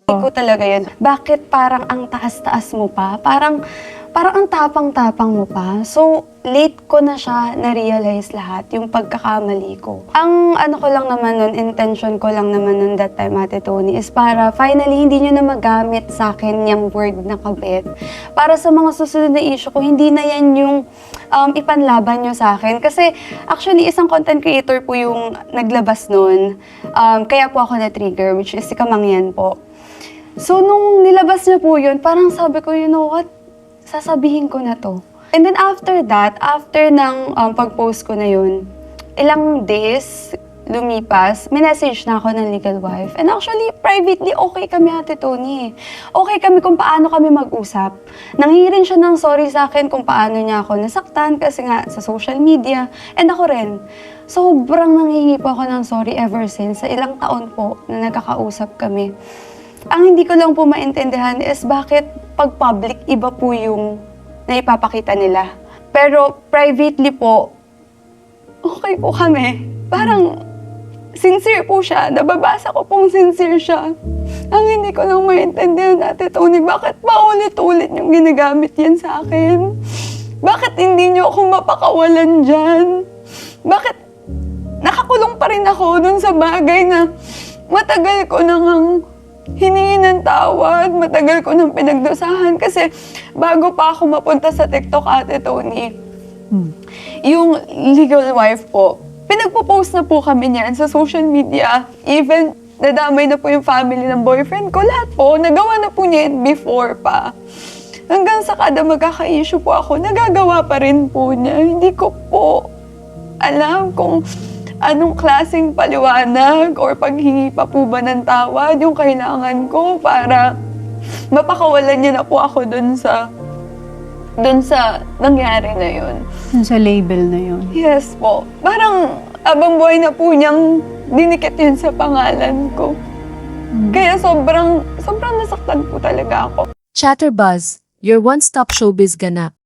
Hindi ko talaga yun. Bakit parang ang taas-taas mo pa? Parang ang tapang-tapang mo pa. So, late ko na siya na-realize lahat, yung pagkakamali ko. Ang ano ko lang naman nun, intention ko lang naman nun that time, Ate Tony, is para finally hindi nyo na magamit sa akin yung word na kabit. Para sa mga susunod na issue ko, hindi na yan yung ipanlaban nyo sa akin. Kasi actually, isang content creator po yung naglabas nun. Kaya po ako na-trigger, which is si Kamangyan po. So, nung nilabas niya po yun, parang sabi ko, you know what? Sasabihin ko na to. And then after that, after ng pag-post ko na yun, ilang days lumipas, minessage na ako ng legal wife. And actually, privately, okay kami, Ate Tony. Okay kami kung paano kami mag-usap. Nanghingi rin siya ng sorry sa akin kung paano niya ako nasaktan kasi nga sa social media. And ako rin. Sobrang nanghingi po ako ng sorry ever since. Sa ilang taon po na nagkakausap kami. Ang hindi ko lang po maintindihan is bakit pag public, iba po yung naipapakita nila. Pero privately po, okay po kami. Parang sincere po siya. Nababasa ko pong sincere siya. Ang hindi ko lang maintindihan, Ate Tony, bakit paulit-ulit yung ginagamit yan sa akin? Bakit hindi niyo ako mapakawalan dyan? Bakit nakakulong pa rin ako dun sa bagay na matagal ko nang hiningi ng tawad, matagal ko nang pinagdusahan kasi bago pa ako mapunta sa TikTok, Ate Tony, yung legal wife po, pinagpo-post na po kami niyan sa social media. Even nadamay na po yung family ng boyfriend ko. Lahat po, nagawa na po niya before pa. Hanggang sa kada magkaka-issue po ako, nagagawa pa rin po niya. Hindi ko po alam kung anong klaseng paliwanag or paghingi pa po ba ng tawad yung kailangan ko para mapakawalan niya na po ako dun sa nangyari na yun. Sa label na yun. Yes po. Parang abang buhay na po niyang dinikit yun sa pangalan ko. Kaya sobrang nasaktan po talaga ako. Chatterbuzz, your one-stop showbiz ganap.